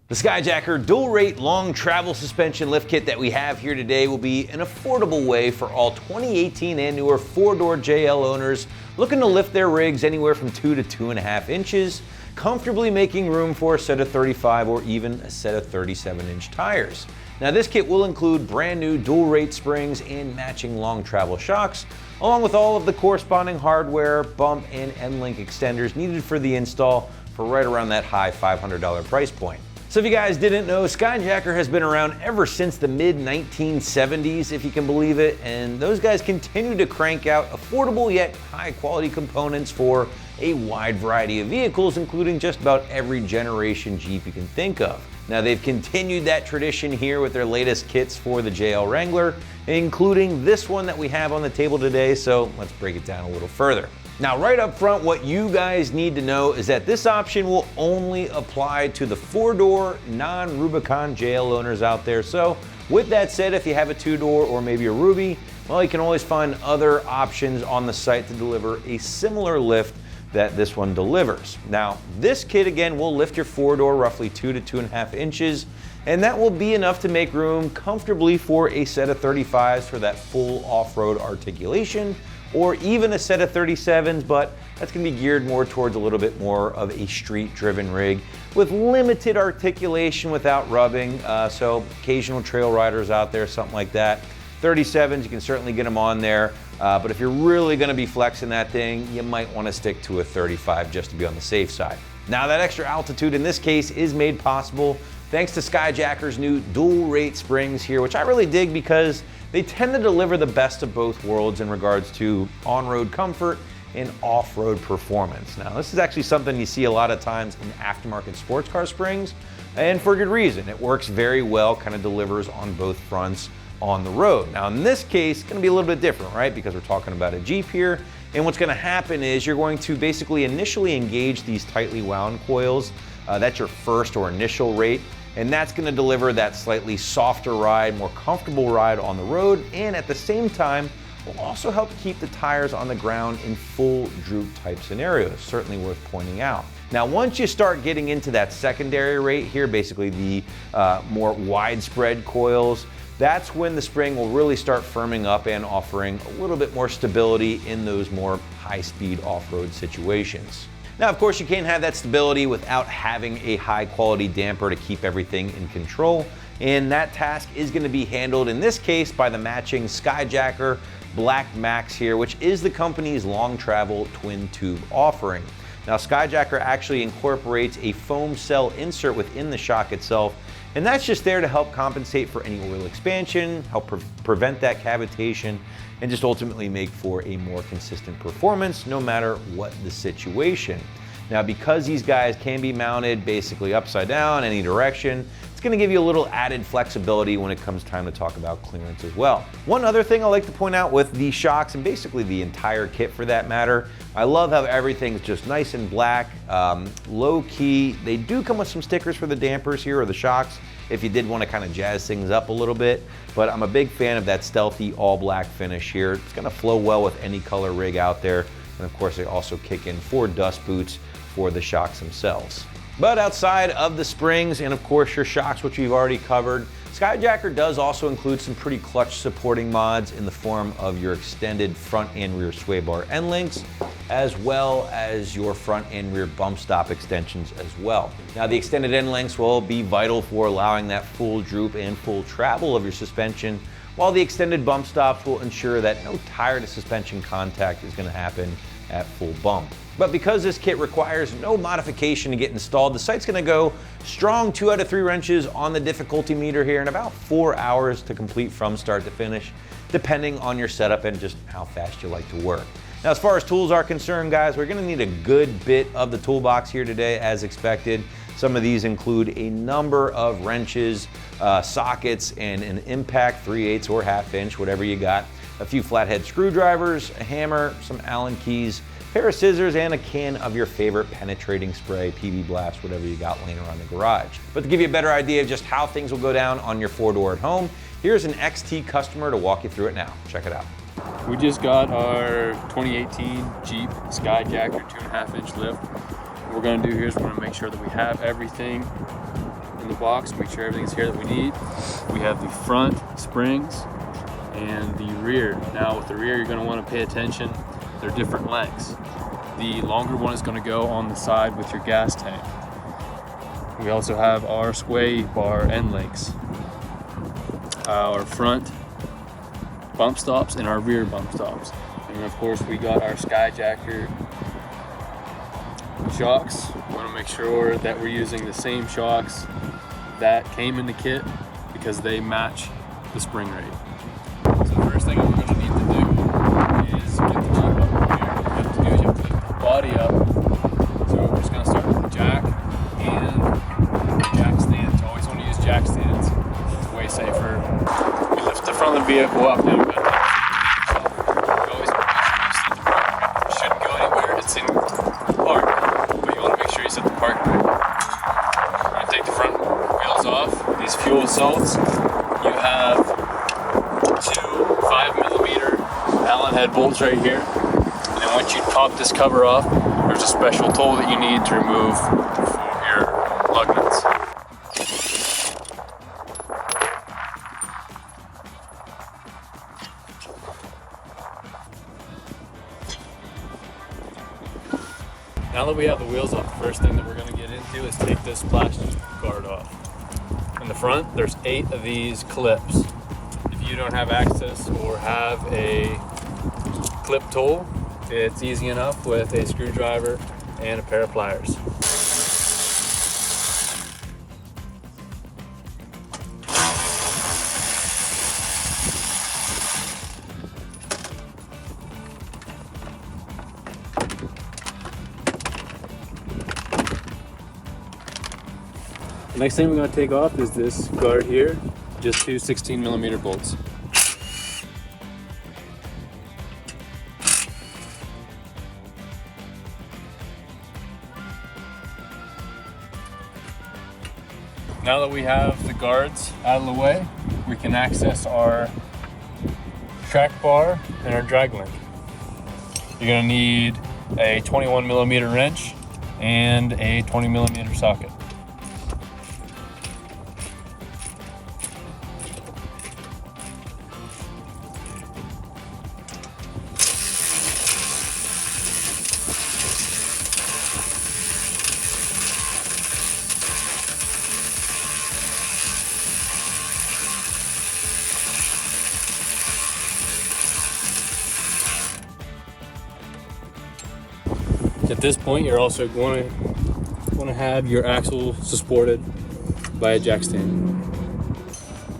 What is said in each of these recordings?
The Skyjacker dual rate long travel suspension lift kit that we have here today will be an affordable way for all 2018 and newer four-door JL owners looking to lift their rigs anywhere from 2 to 2.5 inches, comfortably making room for a set of 35 or even a set of 37-inch tires. Now this kit will include brand new dual rate springs and matching long travel shocks, along with all of the corresponding hardware, bump and end link extenders needed for the install for right around that high $500 price point. So if you guys didn't know, Skyjacker has been around ever since the mid-1970s, if you can believe it, and those guys continue to crank out affordable yet high-quality components for a wide variety of vehicles, including just about every generation Jeep you can think of. Now they've continued that tradition here with their latest kits for the JL Wrangler, including this one that we have on the table today, so let's break it down a little further. Now right up front, what you guys need to know is that this option will only apply to the four-door non-Rubicon JL owners out there. So with that said, if you have a two-door or maybe a Ruby, well, you can always find other options on the site to deliver a similar lift that this one delivers. Now this kit again will lift your four-door roughly 2 to 2.5 inches, and that will be enough to make room comfortably for a set of 35s for that full off-road articulation, or even a set of 37s, but that's gonna be geared more towards a little bit more of a street-driven rig with limited articulation without rubbing, so occasional trail riders out there, something like that. 37s, you can certainly get them on there, but if you're really gonna be flexing that thing, you might wanna stick to a 35 just to be on the safe side. Now that extra altitude in this case is made possible thanks to Skyjacker's new dual rate springs here, which I really dig because they tend to deliver the best of both worlds in regards to on-road comfort and off-road performance. Now this is actually something you see a lot of times in aftermarket sports car springs, and for good reason. It works very well, kind of delivers on both fronts on the road. Now in this case, it's gonna be a little bit different, right? Because we're talking about a Jeep here, and what's gonna happen is you're going to basically initially engage these tightly wound coils. That's your first or initial rate, and that's gonna deliver that slightly softer ride, more comfortable ride on the road, and at the same time, will also help keep the tires on the ground in full droop type scenarios, certainly worth pointing out. Now, once you start getting into that secondary rate here, basically the more widespread coils, that's when the spring will really start firming up and offering a little bit more stability in those more high-speed off-road situations. Now, of course, you can't have that stability without having a high-quality damper to keep everything in control, and that task is going to be handled in this case by the matching Skyjacker Black Max here, which is the company's long travel twin tube offering. Now, Skyjacker actually incorporates a foam cell insert within the shock itself, and that's just there to help compensate for any oil expansion, help prevent that cavitation, and just ultimately make for a more consistent performance no matter what the situation. Now, because these guys can be mounted basically upside down, any direction, it's gonna give you a little added flexibility when it comes time to talk about clearance as well. One other thing I like to point out with the shocks, and basically the entire kit for that matter, I love how everything's just nice and black, low key. They do come with some stickers for the dampers here, or the shocks, if you did want to kind of jazz things up a little bit, but I'm a big fan of that stealthy all black finish here. It's gonna flow well with any color rig out there, and of course they also kick in 4 dust boots for the shocks themselves. But outside of the springs and of course your shocks, which we've already covered, Skyjacker does also include some pretty clutch supporting mods in the form of your extended front and rear sway bar end links, as well as your front and rear bump stop extensions as well. Now the extended end links will be vital for allowing that full droop and full travel of your suspension, while the extended bump stops will ensure that no tire to suspension contact is going to happen at full bump. But because this kit requires no modification to get installed, the site's gonna go strong 2 out of 3 wrenches on the difficulty meter here in about 4 hours to complete from start to finish, depending on your setup and just how fast you like to work. Now, as far as tools are concerned, guys, we're gonna need a good bit of the toolbox here today as expected. Some of these include a number of wrenches, sockets, and an impact 3/8 or 1/2 inch, whatever you got, a few flathead screwdrivers, a hammer, some Allen keys, pair of scissors, and a can of your favorite penetrating spray, PB Blast, whatever you got laying around the garage. But to give you a better idea of just how things will go down on your 4-door at home, here's an XT customer to walk you through it now. Check it out. We just got our 2018 Jeep Skyjacker 2.5 inch lift. What we're gonna do here is we're gonna make sure that we have everything open the box, make sure everything's here that we need. We have the front springs and the rear. Now with the rear, you're going to want to pay attention. They're different lengths. The longer one is going to go on the side with your gas tank. We also have our sway bar end links, our front bump stops and our rear bump stops. And of course we got our Skyjacker shocks. We want to make sure that we're using the same shocks that came in the kit because they match the spring rate. So the first thing we're going to need to do is get the Jeep up here. What you have to do is you have to lift the body up. So we're just going to start with the jack and jack stands. You always want to use jack stands. It's way safer. We lift the front of the vehicle up. Now we've got you always want to make sure you set the park. It shouldn't go anywhere. It's in park. But you want to make sure you set the park right. We're going to take the front wheels off. These fuel assaults. You have 2 5mm Allen head bolts right here. And then once you pop this cover off, there's a special tool that you need to remove your lug nuts. Now that we have the wheels off, the first thing that we're going to get into is take this plastic guard off. In the front, there's 8 of these clips. If you don't have access or have a clip tool, it's easy enough with a screwdriver and a pair of pliers. The next thing we're going to take off is this guard here, just 2 16mm bolts. Now that we have the guards out of the way, we can access our track bar and our drag link. You're going to need a 21mm wrench and a 20mm socket. At this point, you're also going to have your axle supported by a jack stand.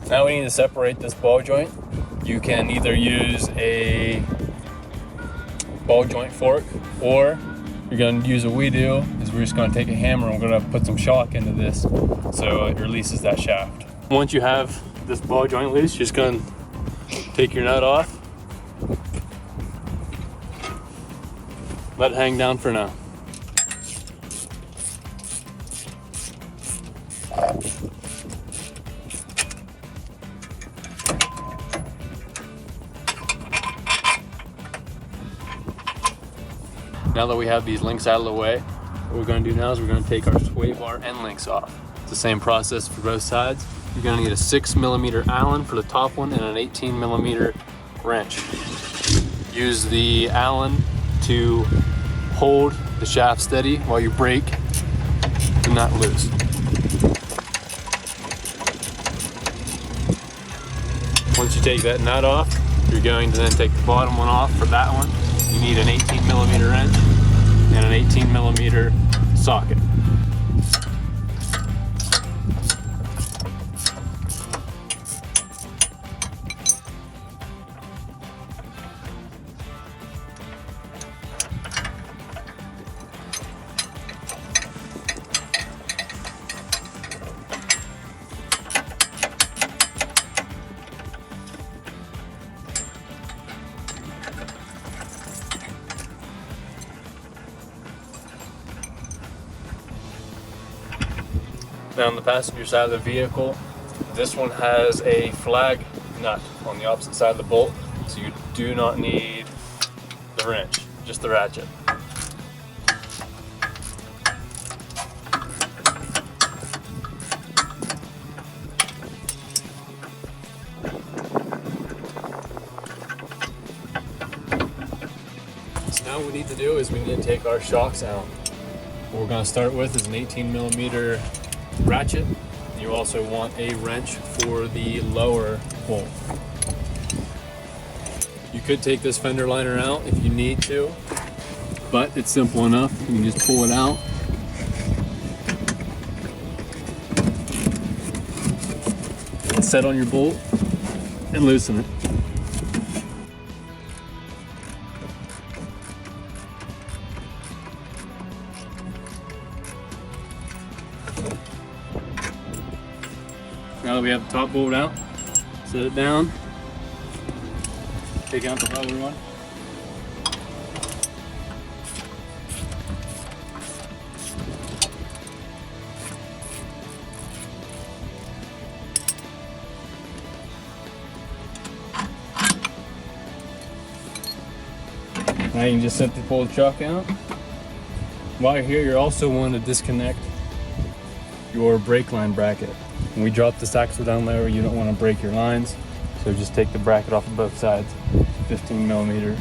Now we need to separate this ball joint. You can either use a ball joint fork, or you're going to use what we do is we're just going to take a hammer and we're going to put some shock into this so it releases that shaft. Once you have this ball joint loose, you're just going to take your nut off. Let it hang down for now. Now that we have these links out of the way, what we're going to do now is we're going to take our sway bar end links off. It's the same process for both sides. You're going to need a 6mm Allen for the top one and an 18mm wrench. Use the Allen to hold the shaft steady while you brake and not loose. Once you take that nut off, you're going to then take the bottom one off. For that one, you need an 18mm wrench and an 18mm socket. Now on the passenger side of the vehicle, this one has a flag nut on the opposite side of the bolt, so you do not need the wrench, just the ratchet. thing we need to do is we need to take our shocks out. What we're going to start with is an 18mm ratchet. You also want a wrench for the lower bolt. You could take this fender liner out if you need to, but it's simple enough. You can just pull it out. Set on your bolt and loosen it. Now that we have the top bolt out, set it down, take out the other one. Now you can just simply pull the shock out. While you're here, you also want to disconnect your brake line bracket. When we drop this axle down lower, you don't want to break your lines, so just take the bracket off of both sides, 15mm.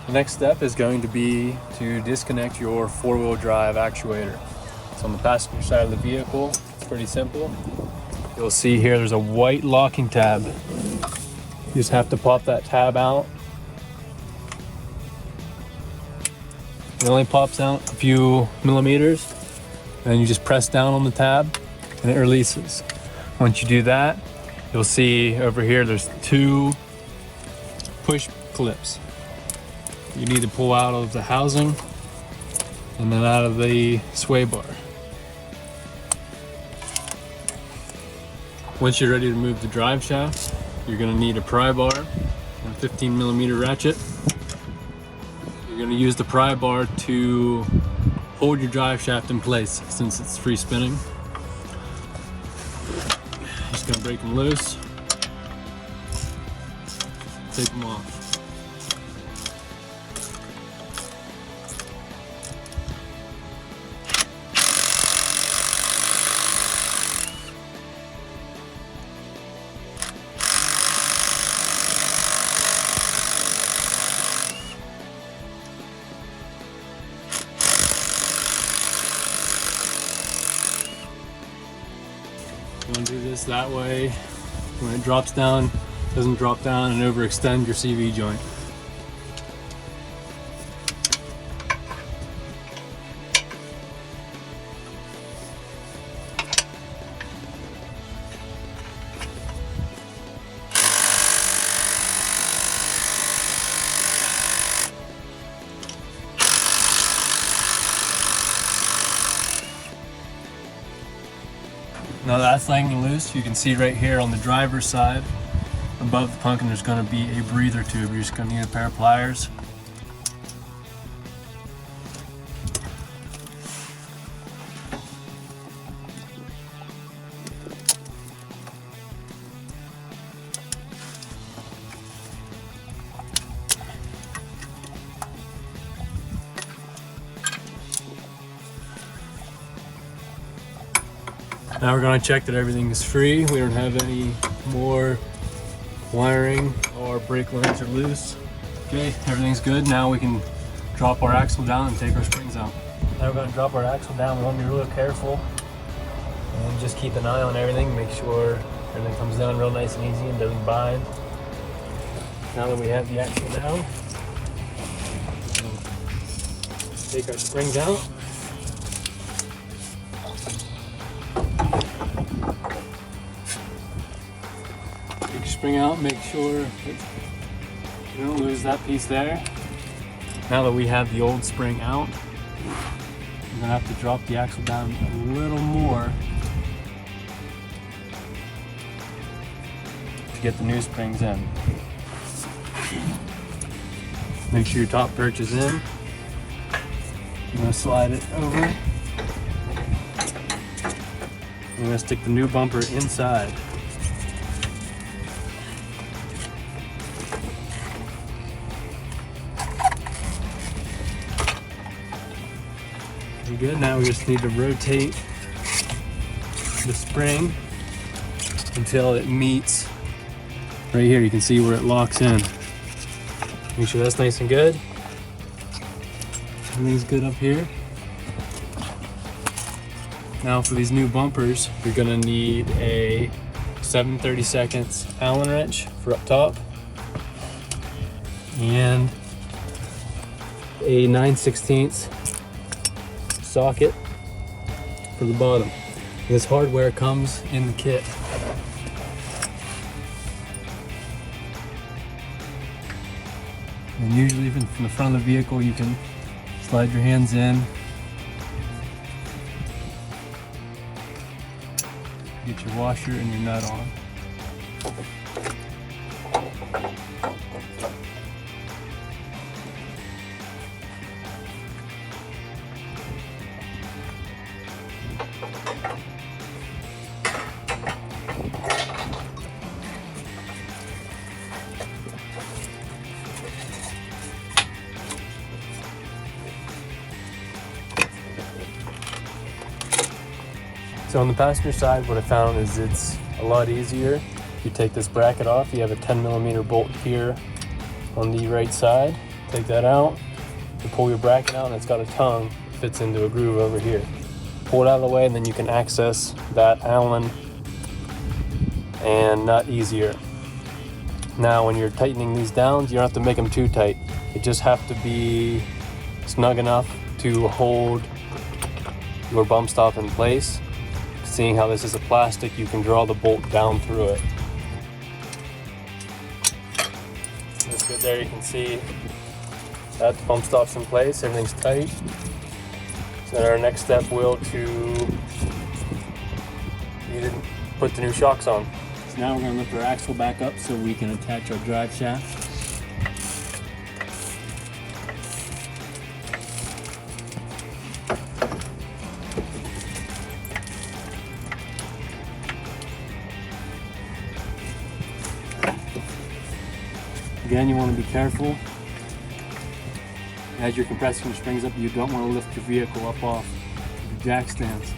The next step is going to be to disconnect your four-wheel drive actuator. It's on the passenger side of the vehicle. It's pretty simple. You'll see here there's a white locking tab. You just have to pop that tab out. It only pops out a few millimeters. Then you just press down on the tab and it releases. Once you do that, you'll see over here there's two push clips. You need to pull out of the housing and then out of the sway bar. Once you're ready to move the drive shaft, you're going to need a pry bar and a 15mm ratchet. You're going to use the pry bar to hold your drive shaft in place since it's free spinning. Just going to break them loose, take them off. You want to do this that way, when it drops down, it doesn't drop down and overextend your CV joint. Now that's hanging loose. You can see right here on the driver's side above the pumpkin there's going to be a breather tube. You're just going to need a pair of pliers. Now we're going to check that everything is free. We don't have any more wiring or brake lines are loose. Okay, everything's good. Now we can drop our axle down and take our springs out. Now we're going to drop our axle down. We want to be real careful and just keep an eye on everything. Make sure everything comes down real nice and easy and doesn't bind. Now that we have the axle down, take our springs out. Spring out, make sure you don't lose that piece there. Now that we have the old spring out, I'm gonna have to drop the axle down a little more to get the new springs in. Make sure your top perch is in. I'm gonna slide it over. I'm gonna stick the new bumper inside. Pretty good. Now we just need to rotate the spring until it meets right here. You can see where it locks in. Make sure that's nice and good. Everything's good up here. Now for these new bumpers, you're gonna need a 7/32 Allen wrench for up top and a 9/16 socket for the bottom. This hardware comes in the kit. And usually even from the front of the vehicle, you can slide your hands in, get your washer and your nut on. So on the passenger side, what I found is it's a lot easier. You take this bracket off, you have a 10mm bolt here on the right side. Take that out, you pull your bracket out and it's got a tongue, it fits into a groove over here. Pull it out of the way and then you can access that Allen and nut easier. Now when you're tightening these down, you don't have to make them too tight. They just have to be snug enough to hold your bump stop in place. Seeing how this is a plastic, you can draw the bolt down through it. That's good there, you can see that the bump stop's in place, everything's tight. So then our next step will to put the new shocks on. So now we're going to lift our axle back up so we can attach our drive shaft. Again, you want to be careful. As you're compressing your springs up, you don't want to lift your vehicle up off your jack stands.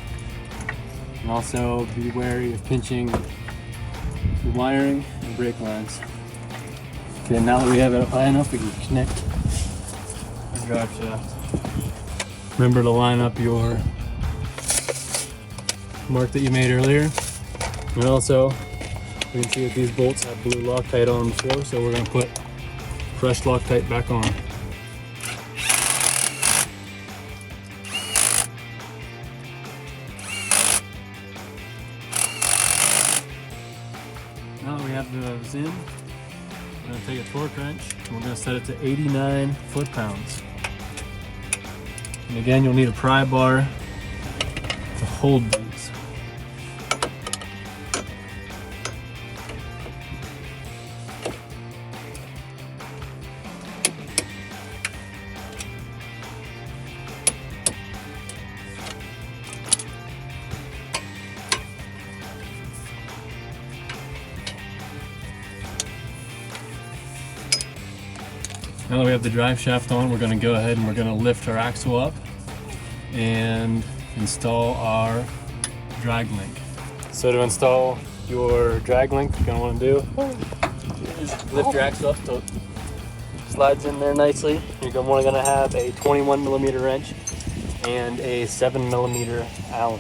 And also be wary of pinching the wiring and brake lines. Okay, now that we have it up high enough, we can connect our drive shaft. Remember to line up your mark that you made earlier. And also, you can see that these bolts have blue Loctite on them before, so we're going to put fresh Loctite back on. Now that we have those in, we're going to take a torque wrench and we're going to set it to 89 foot-pounds. And again, you'll need a pry bar to hold these. Now that we have the drive shaft on, we're going to go ahead and we're going to lift our axle up and install our drag link. So to install your drag link, what you're going to want to do is lift your axle up so it slides in there nicely. You're going to have a 21mm wrench and a 7mm Allen.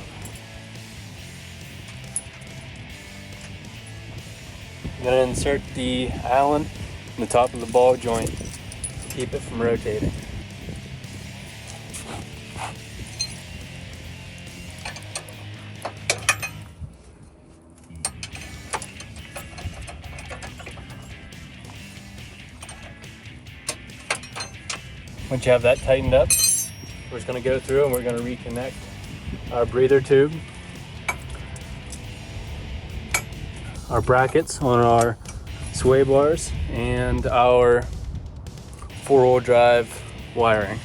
I'm going to insert the Allen in the top of the ball joint. Keep it from rotating. Once you have that tightened up, we're just going to go through and we're going to reconnect our breather tube, our brackets on our sway bars and our 4-wheel drive wiring.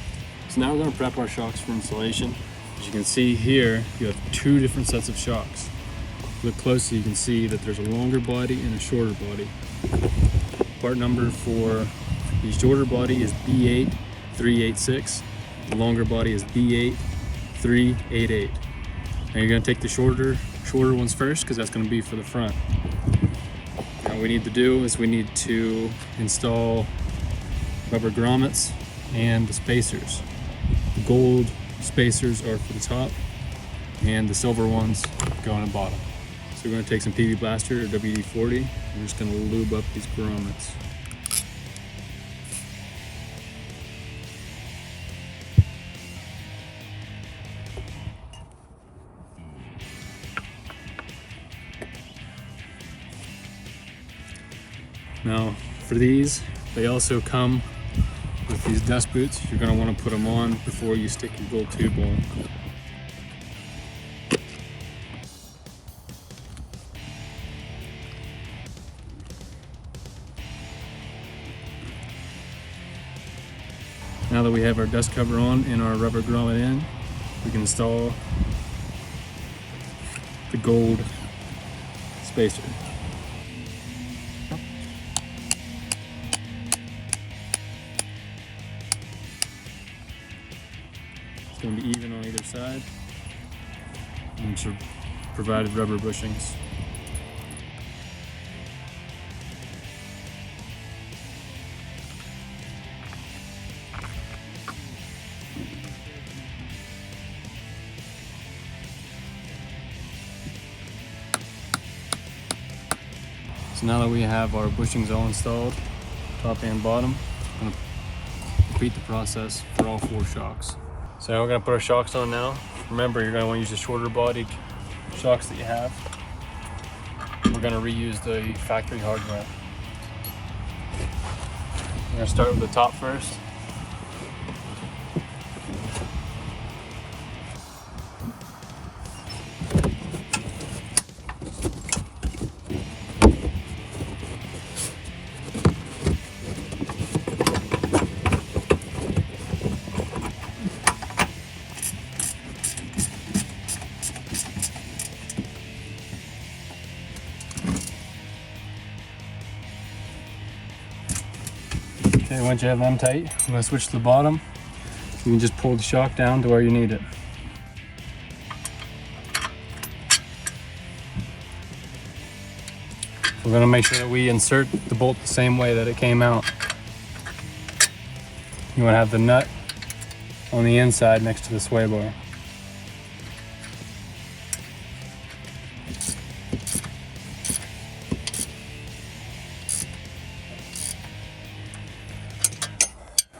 So now we're going to prep our shocks for installation. As you can see here, you have 2 different sets of shocks. Look closely, you can see that there's a longer body and a shorter body. Part number for the shorter body is B8386. The longer body is B8388. Now you're going to take the shorter ones first because that's going to be for the front. Now what we need to do is we need to install rubber grommets and the spacers. The gold spacers are for the top and the silver ones go on the bottom. So we're going to take some PB Blaster or WD-40. We're just going to lube up these grommets. Now for these, they also come with these dust boots. You're going to want to put them on before you stick your gold tube on. Now that we have our dust cover on and our rubber grommet in, we can install the gold spacer. It's going to be even on either side, and it's provided rubber bushings. So now that we have our bushings all installed, top and bottom, I'm going to repeat the process for all 4 shocks. So we're going to put our shocks on now. Remember, you're going to want to use the shorter bodied shocks that you have. We're going to reuse the factory hardware. We're going to start with the top first. Okay, once you have them tight, I'm going to switch to the bottom. You can just pull the shock down to where you need it. We're going to make sure that we insert the bolt the same way that it came out. You want to have the nut on the inside next to the sway bar.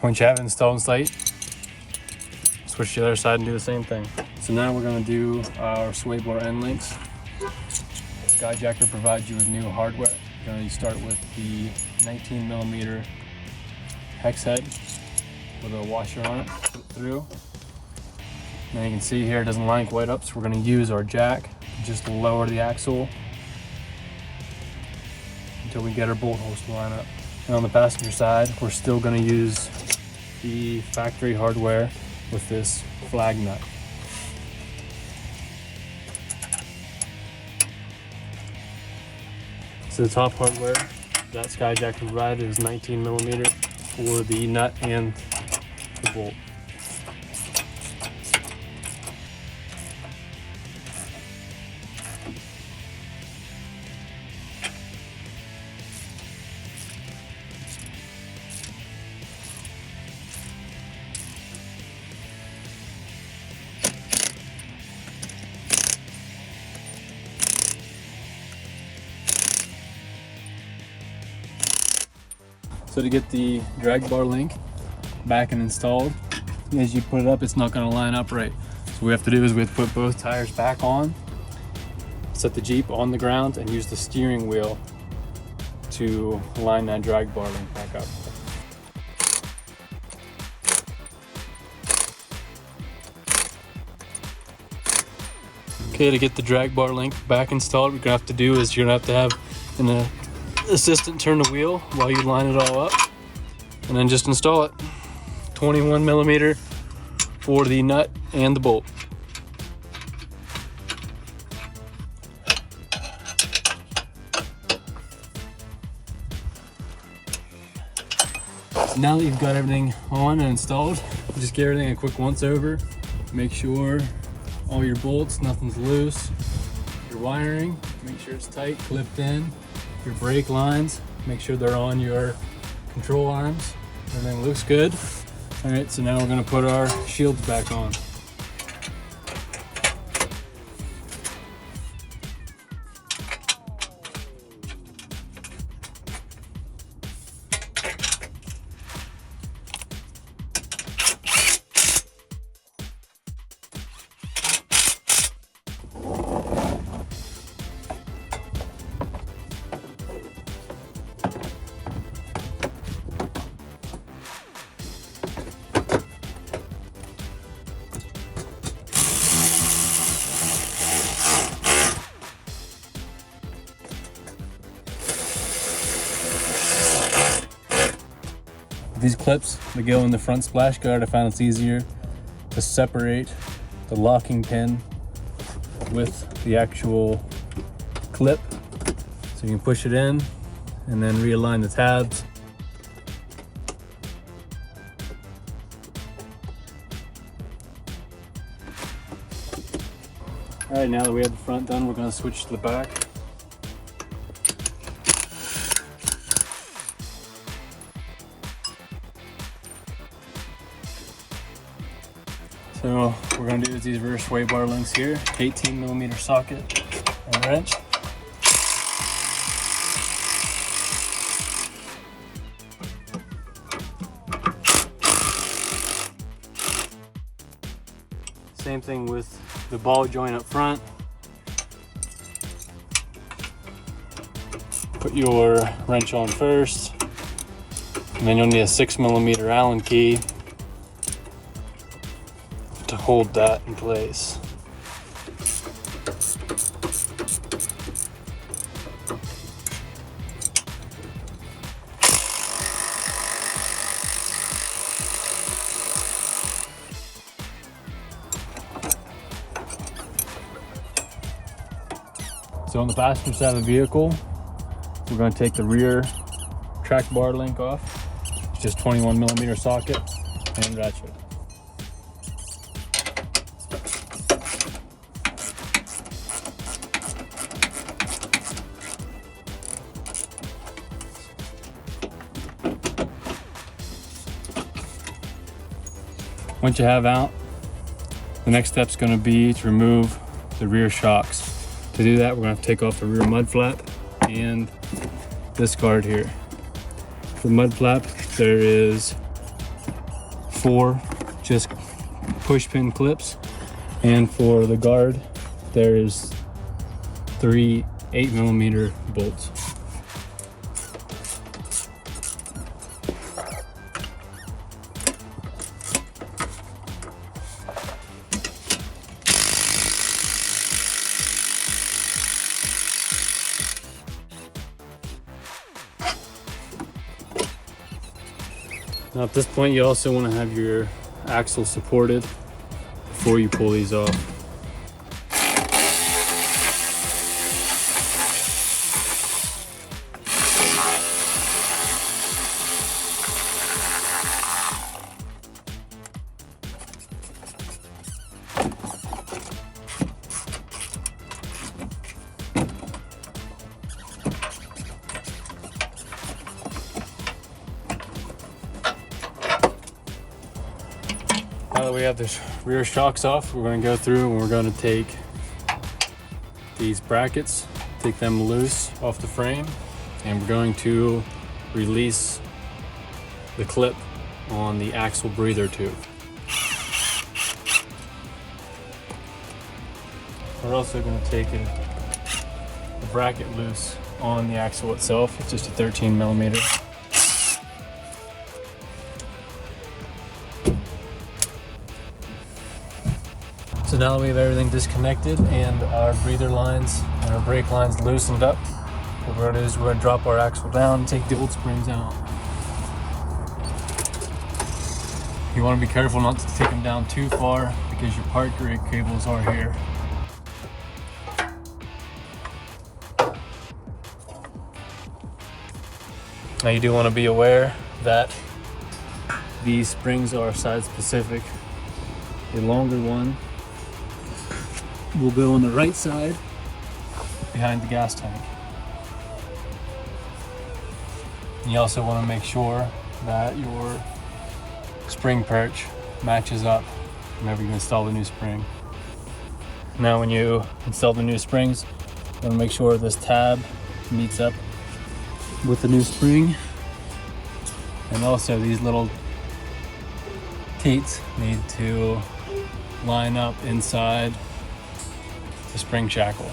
Once you have it installed in sight, switch to the other side and do the same thing. So now we're going to do our sway bar end links. Skyjacker provides you with new hardware. You're going to start with the 19mm hex head with a washer on it, put it through. Now you can see here it doesn't line quite up, so we're going to use our jack to just lower the axle until we get our bolt holes to line up. And on the passenger side, we're still going to use the factory hardware with this flag nut. So the top hardware that Skyjacker provided is 19mm for the nut and the bolt. So to get the drag bar link back and installed, as you put it up, it's not going to line up right. So what we have to do is we have to put both tires back on, set the Jeep on the ground, and use the steering wheel to line that drag bar link back up. Okay, to get the drag bar link back installed, what you're going to have to do is you're going to have in the assistant turn the wheel while you line it all up, and then just install it. 21 millimeter for the nut and the bolt. Now that you've got everything on and installed, just give everything a quick once over. Make sure all your bolts, nothing's loose. Your wiring, make sure it's tight, clipped in. Your brake lines, make sure they're on your control arms. Everything looks good. All right, so now we're gonna put our shields back on. These clips that go in the front splash guard, I found it's easier to separate the locking pin with the actual clip. So you can push it in and then realign the tabs. All right, now that we have the front done, we're going to switch to the back. So what we're going to do is these rear sway bar links here, 18 millimeter socket and wrench. Same thing with the ball joint up front. Put your wrench on first, and then you'll need a 6 millimeter Allen key to hold that in place. So on the passenger side of the vehicle, we're going to take the rear track bar link off. It's just 21 millimeter socket and ratchet. Once you have out, the next step is going to be to remove the rear shocks. To do that, we're going to have to take off the rear mud flap and this guard here. For the mud flap, there is 4 just push pin clips, and for the guard, there is 3 8 millimeter bolts. Now at this point, you also want to have your axle supported before you pull these off. Now that we have the rear shocks off, we're going to go through and we're going to take these brackets, take them loose off the frame, and we're going to release the clip on the axle breather tube. We're also going to take a bracket loose on the axle itself. It's just a 13 millimeter. So now that we have everything disconnected and our breather lines and our brake lines loosened up, we're what we're gonna do is we're gonna drop our axle down and take the old springs out. You wanna be careful not to take them down too far because your park brake cables are here. Now you do wanna be aware that these springs are side specific. The longer one will go on the right side behind the gas tank. And you also want to make sure that your spring perch matches up whenever you install the new spring. Now when you install the new springs, you want to make sure this tab meets up with the new spring. And also these little teats need to line up inside the spring shackle.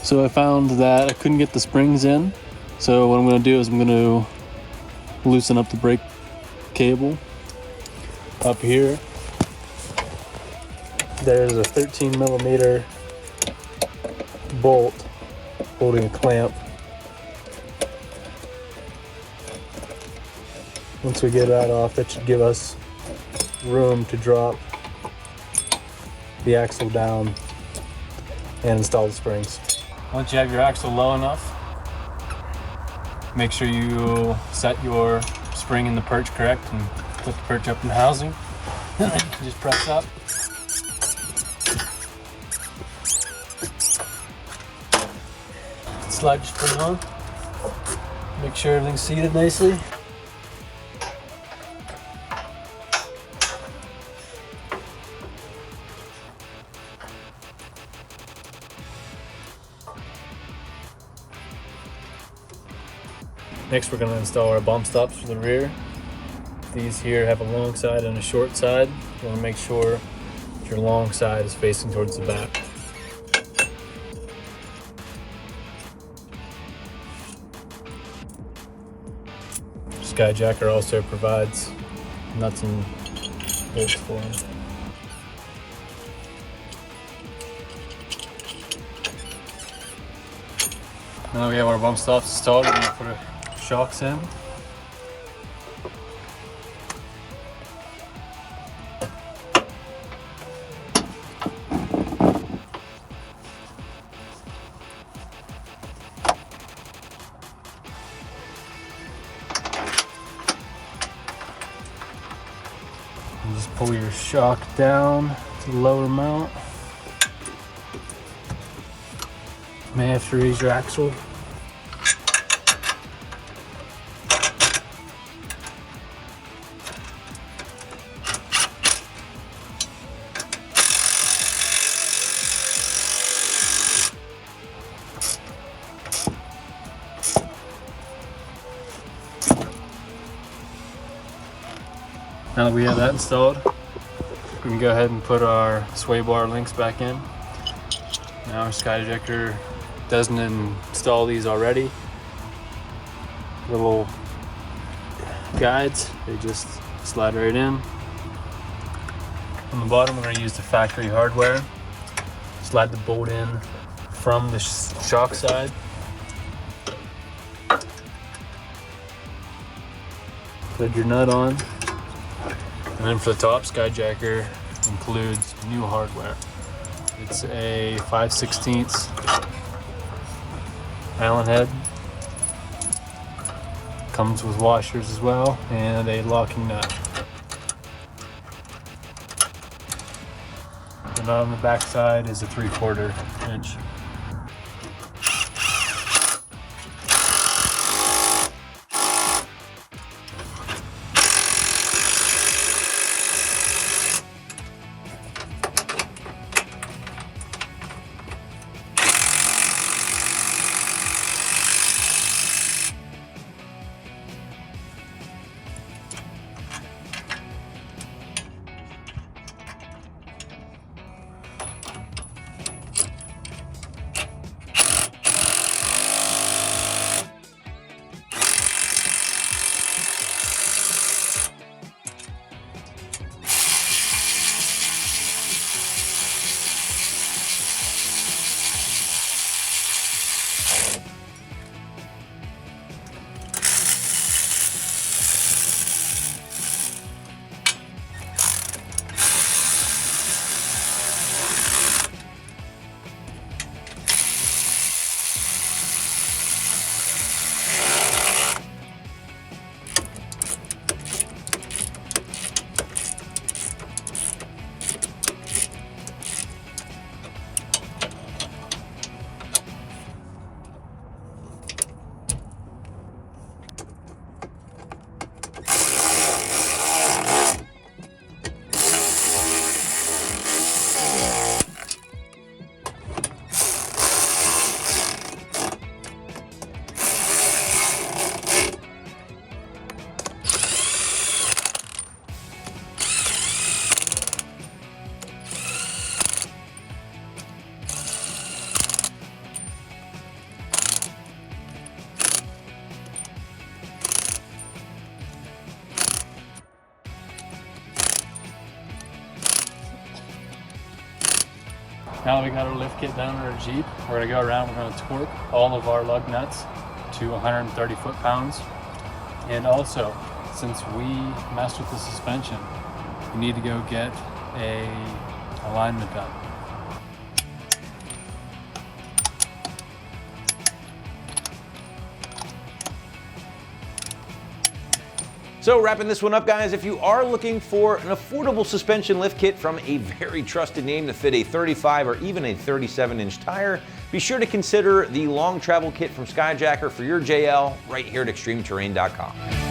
So I found that I couldn't get the springs in. So what I'm going to do is I'm going to loosen up the brake cable. Up here, there's a 13 millimeter bolt holding a clamp. Once we get that off, that should give us room to drop the axle down and install the springs. Once you have your axle low enough, make sure you set your spring in the perch correct and put the perch up in the housing. And then you can just press up. Slide your spring on. Make sure everything's seated nicely. Next, we're going to install our bump stops for the rear. These here have a long side and a short side. You want to make sure your long side is facing towards the back. Skyjacker also provides nuts and bolts for them. Now we have our bump stops installed, we're going to put our shocks in. And just pull your shock down to the lower mount. May have to raise your axle. Now that we have that installed, we can go ahead and put our sway bar links back in. Now our Skyjacker doesn't install these already. Little guides, they just slide right in. On the bottom, we're going to use the factory hardware. Slide the bolt in from the shock side. Put your nut on. And then for the top, Skyjacker includes new hardware. It's a 5/16 Allen head. Comes with washers as well and a locking nut. The nut on the back side is a 3/4 inch. Now we got our lift kit down in our Jeep. We're gonna go around, we're gonna torque all of our lug nuts to 130 foot-pounds. And also, since we messed with the suspension, we need to go get a alignment done. So wrapping this one up, guys, if you are looking for an affordable suspension lift kit from a very trusted name to fit a 35 or even a 37-inch tire, be sure to consider the long travel kit from Skyjacker for your JL right here at ExtremeTerrain.com.